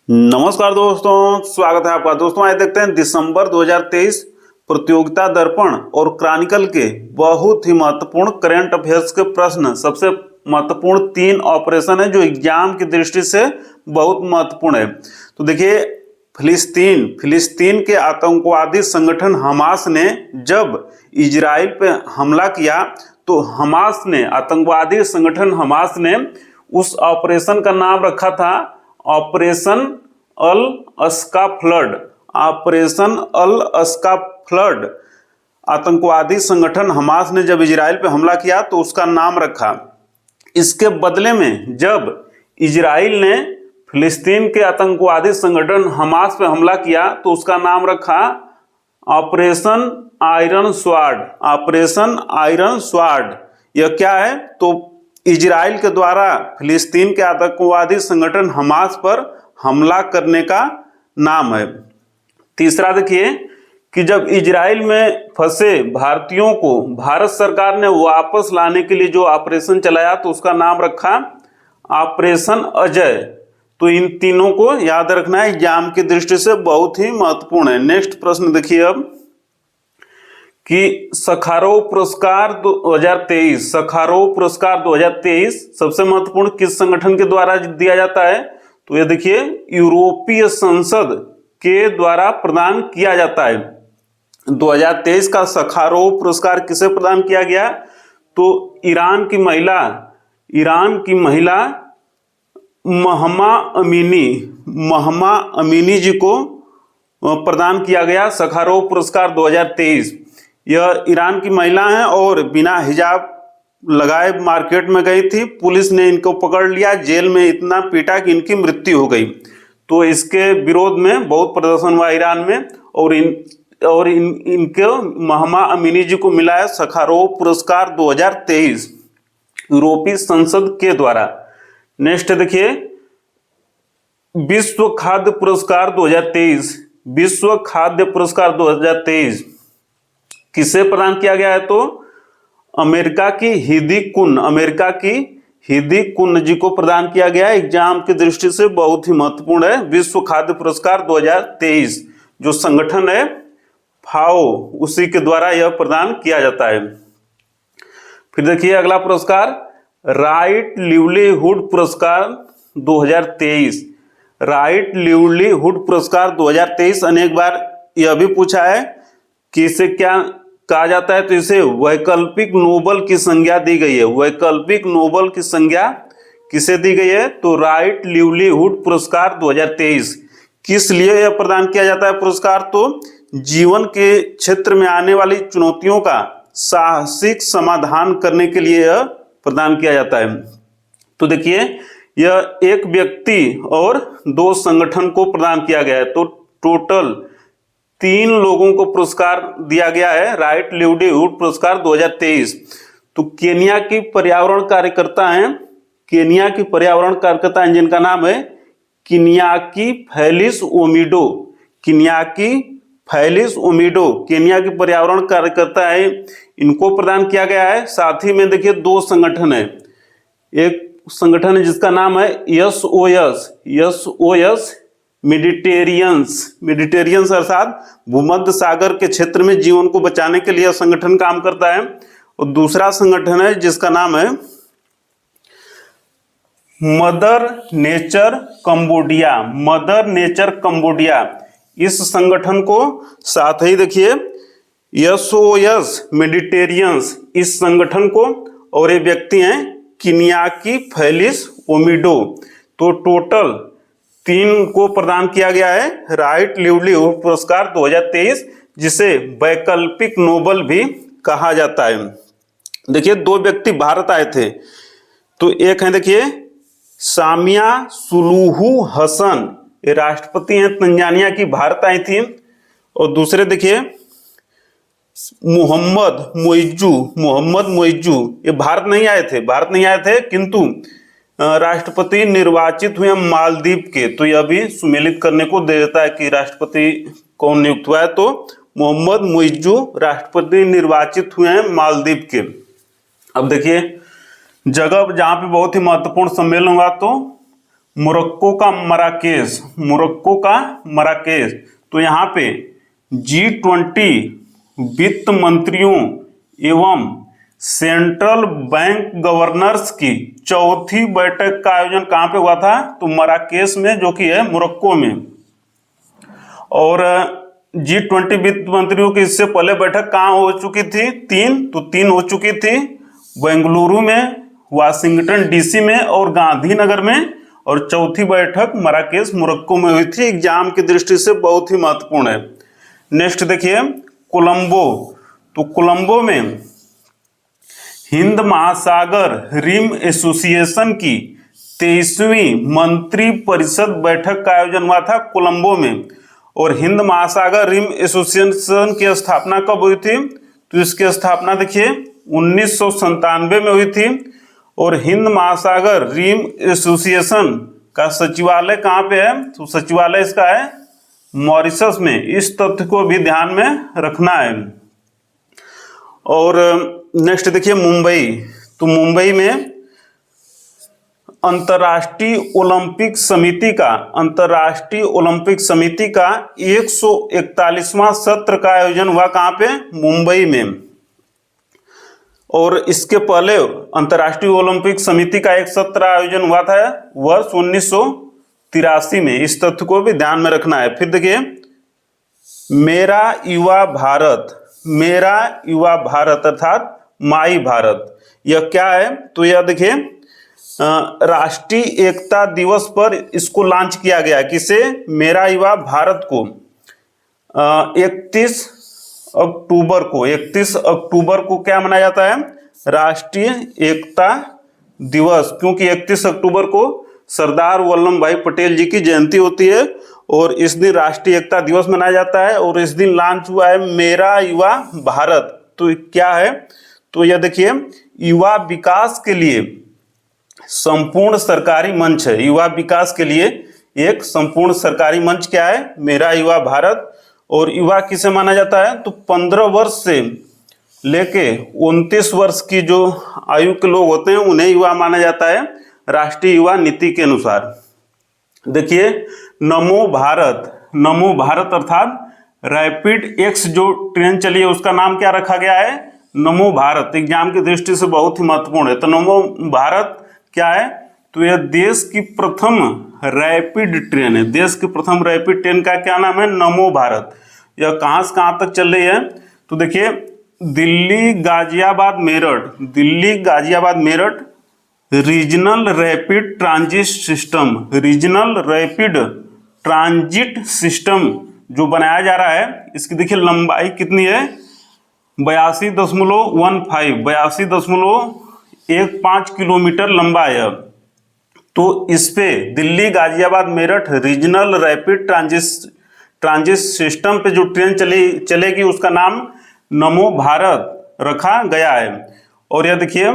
नमस्कार दोस्तों, स्वागत है आपका। दोस्तों आइए देखते हैं दिसंबर 2023 प्रतियोगिता दर्पण और क्रॉनिकल के बहुत ही महत्वपूर्ण करंट अफेयर्स के प्रश्न। सबसे महत्वपूर्ण 3 ऑपरेशन है जो एग्जाम की दृष्टि से बहुत महत्वपूर्ण है। तो देखिए, फिलिस्तीन के आतंकवादी संगठन हमास ने जब इजराइल पे हमला किया तो आतंकवादी संगठन हमास ने उस ऑपरेशन का नाम रखा था ऑपरेशन अल अस्का फ्लड। ऑपरेशन अल अस्का फ्लड आतंकवादी संगठन हमास ने जब इजराइल पे हमला किया तो उसका नाम रखा। इसके बदले में जब इजराइल ने फिलिस्तीन के आतंकवादी संगठन हमास पे हमला किया तो उसका नाम रखा operation iron sword. Operation iron sword यह क्या है? तो इजराइल के द्वारा फिलिस्तीन के आतंकवादी संगठन हमास पर हमला करने का नाम है। तीसरा देखिए कि जब इजराइल में फंसे भारतीयों को भारत सरकार ने वापस लाने के लिए जो ऑपरेशन चलाया तो उसका नाम रखा ऑपरेशन अजय। तो इन तीनों को याद रखना है, एग्जाम की दृष्टि से बहुत ही महत्वपूर्ण है। नेक्स्ट प्रश्न देखिए अब कि सखारोव पुरस्कार 2023, सखारोव पुरस्कार 2023 सबसे महत्वपूर्ण किस संगठन के द्वारा दिया जाता है? तो ये देखिए, यूरोपीय संसद के द्वारा प्रदान किया जाता है। 2023 का सखारोव पुरस्कार किसे प्रदान किया गया? तो ईरान की महिला महमा अमीनी जी को प्रदान किया गया सखारोव पुरस्कार 2023। यह ईरान की महिला हैं और बिना हिजाब लगाए मार्केट में गई थी। पुलिस ने इनको पकड़ लिया, जेल में इतना पीटा कि इनकी मृत्यु हो गई। तो इसके विरोध में बहुत प्रदर्शन हुआ ईरान में और इनके महमा अमीनी जी को मिला है सखारोव पुरस्कार 2023 यूरोपीय संसद के द्वारा। नेक्स्ट देखिए, विश्व खाद्य पुरस्कार 2023, विश्व खाद्य पुरस्कार 2023 किसे प्रदान किया गया है? तो अमेरिका की हिदी कुन जी को प्रदान किया गया है। एग्जाम की दृष्टि से बहुत ही महत्वपूर्ण है। विश्व खाद्य पुरस्कार 2023 जो संगठन है फाओ, उसी के द्वारा यह प्रदान किया जाता है। फिर देखिए अगला पुरस्कार, राइट लिवलीहुड पुरस्कार 2023। राइट लिवलीहुड पुरस्कार 2023 अनेक बार यह भी पूछा है कि इसे क्या कहा जाता है? तो इसे वैकल्पिक नोबल की संज्ञा दी गई है। वैकल्पिक नोबल की संज्ञा किसे दी गई है? तो राइट लिवलीहुड पुरस्कार 2023 किस लिए यह प्रदान किया जाता है पुरस्कार? तो जीवन के क्षेत्र में आने वाली चुनौतियों का साहसिक समाधान करने के लिए यह प्रदान किया जाता है। तो देखिए, यह एक व्यक्ति और 2 संगठन को प्रदान किया गया है। तो टोटल 3 लोगों को पुरस्कार दिया गया है राइट लिवलीहुड पुरस्कार 2023। तो केनिया की पर्यावरण कार्यकर्ता हैं जिनका नाम है किनियाकी फैलिस ओमिडो। केनिया की पर्यावरण कार्यकर्ता है, इनको प्रदान किया गया है। साथ ही में देखिए 2 संगठन है। एक संगठन है जिसका नाम है SOS मेडिटेरियंस अर्थात भूमध्य सागर के क्षेत्र में जीवन को बचाने के लिए संगठन काम करता है। और दूसरा संगठन है जिसका नाम है मदर नेचर कंबोडिया। इस संगठन को साथ ही देखिए SOS मेडिटेरियंस इस संगठन को, और ये व्यक्ति हैं किनियाकी फैलिस ओमिडो। तो टोटल 3 को प्रदान किया गया है राइट लिवलीहुड पुरस्कार 2023 जिसे वैकल्पिक नोबल भी कहा जाता है। देखिए 2 व्यक्ति भारत आए थे। तो एक है देखिए सामिया सुलूहू हसन, ये राष्ट्रपति हैं तंजानिया की, भारत आई थी। और दूसरे देखिए मोहम्मद मोइजू, ये भारत नहीं आए थे किंतु राष्ट्रपति निर्वाचित हुए मालदीव के। तो यह भी सुमेलित करने को दे देता है कि राष्ट्रपति कौन नियुक्त हुआ है। तो मोहम्मद मुइज्जू राष्ट्रपति निर्वाचित हुए हैं मालदीव के। अब देखिए जगह जहां पे बहुत ही महत्वपूर्ण सम्मेलन हुआ तो मोरक्को का मराकेश, मोरक्को का मराकेश। तो यहाँ पे G20 वित्त मंत्रियों एवं सेंट्रल बैंक गवर्नर्स की चौथी बैठक का आयोजन कहाँ पे हुआ था? तो मराकेश में, जो कि है मोरक्को में। और G20 वित्त मंत्रियों की इससे पहले बैठक कहाँ हो चुकी थी? तीन हो चुकी थी, बेंगलुरु में, वाशिंगटन डीसी में और गांधीनगर में। और चौथी बैठक मराकेश मोरक्को में हुई थी। एग्जाम की दृष्टि से बहुत ही महत्वपूर्ण है। नेक्स्ट देखिए कोलंबो। तो कोलंबो में हिंद महासागर रिम एसोसिएशन की 23वीं मंत्री परिषद बैठक का आयोजन हुआ था कोलंबो में। और हिंद महासागर रिम एसोसिएशन की स्थापना कब हुई थी? तो इसकी स्थापना देखिए 1997 में हुई थी। और हिंद महासागर रिम एसोसिएशन का सचिवालय कहाँ पे है? तो सचिवालय इसका है मॉरिशस में। इस तथ्य को भी ध्यान में रखना है। और नेक्स्ट देखिए मुंबई। तो मुंबई में अंतर्राष्ट्रीय ओलंपिक समिति का 141वां सत्र का आयोजन हुआ कहाँ पे? मुंबई में। और इसके पहले अंतर्राष्ट्रीय ओलंपिक समिति का एक सत्र आयोजन हुआ था वर्ष 1983 में। इस तथ्य को भी ध्यान में रखना है। फिर देखिए मेरा युवा भारत अर्थात माई भारत, यह क्या है? तो यह देखिए राष्ट्रीय एकता दिवस पर इसको लॉन्च किया गया। किसे? मेरा युवा भारत को 31 अक्टूबर को क्या मनाया जाता है? राष्ट्रीय एकता दिवस। क्योंकि 31 अक्टूबर को सरदार वल्लभ भाई पटेल जी की जयंती होती है और इस दिन राष्ट्रीय एकता दिवस मनाया जाता है। और इस दिन लॉन्च हुआ है मेरा युवा भारत। तो क्या है? तो यह देखिए युवा विकास के लिए संपूर्ण सरकारी मंच है। युवा विकास के लिए एक संपूर्ण सरकारी मंच क्या है? मेरा युवा भारत। और युवा किसे माना जाता है? तो 15 वर्ष से लेके 29 वर्ष की जो आयु के लोग होते हैं उन्हें युवा माना जाता है राष्ट्रीय युवा नीति के अनुसार। देखिए नमो भारत अर्थात रैपिड एक्स जो ट्रेन चली है उसका नाम क्या रखा गया है? नमो भारत। एग्जाम की दृष्टि से बहुत ही महत्वपूर्ण है। तो नमो भारत क्या है? तो यह देश की प्रथम रैपिड ट्रेन है। देश की प्रथम रैपिड ट्रेन का क्या नाम है? नमो भारत। यह कहाँ से कहाँ तक चल रही है? तो देखिए Delhi Ghaziabad Meerut regional rapid transit system जो बनाया जा रहा है, इसकी देखिए लंबाई कितनी है? 82.15 किलोमीटर लंबा है। तो इस पे Delhi Ghaziabad Meerut regional rapid transit system पे जो ट्रेन चलेगी उसका नाम नमो भारत रखा गया है। और यह देखिए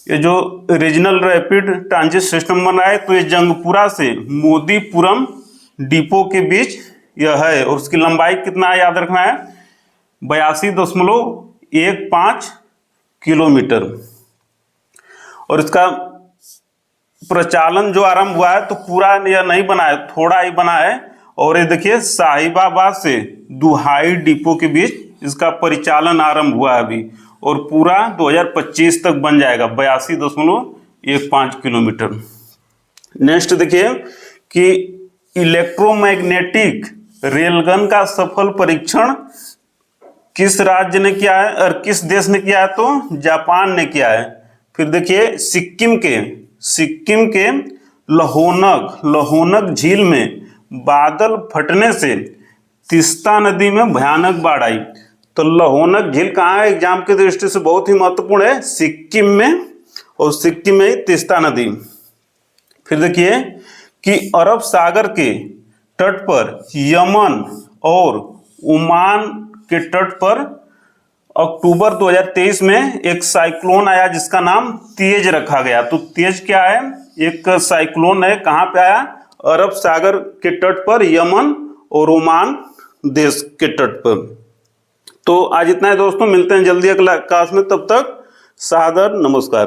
ये जो रीजनल रैपिड ट्रांजिट सिस्टम बना है तो ये जंगपुरा से मोदीपुरम डिपो के बीच यह है। और उसकी लंबाई कितना याद रखना है? 82.15 किलोमीटर। और इसका प्रचालन जो आरंभ हुआ है तो पूरा यह नहीं बना है, थोड़ा ही बना है। और ये देखिए साहिबाबाद से दुहाई डिपो के बीच इसका परिचालन आरंभ हुआ है अभी। और पूरा 2025 तक बन जाएगा 82.15 किलोमीटर। नेक्स्ट देखिए कि इलेक्ट्रोमैग्नेटिक रेलगन का सफल परीक्षण किस राज्य ने किया है और किस देश ने किया है? तो जापान ने किया है। फिर देखिए सिक्किम के लहोनक झील में बादल फटने से तीस्ता नदी में भयानक बाढ़ आई। तो लहोनक झील कहाँ है? एग्जाम की दृष्टि से बहुत ही महत्वपूर्ण है, सिक्किम में। और सिक्किम में ही तीस्ता नदी। फिर देखिए कि अरब सागर के तट पर यमन और ओमान के तट पर अक्टूबर 2023 में एक साइक्लोन आया जिसका नाम तेज रखा गया। तो तेज क्या है? एक साइक्लोन है। कहाँ पे आया? अरब सागर के तट पर, यमन और ओमान देश के तट पर। तो आज इतना है दोस्तों, मिलते हैं जल्दी अगला क्लास में। तब तक सादर नमस्कार।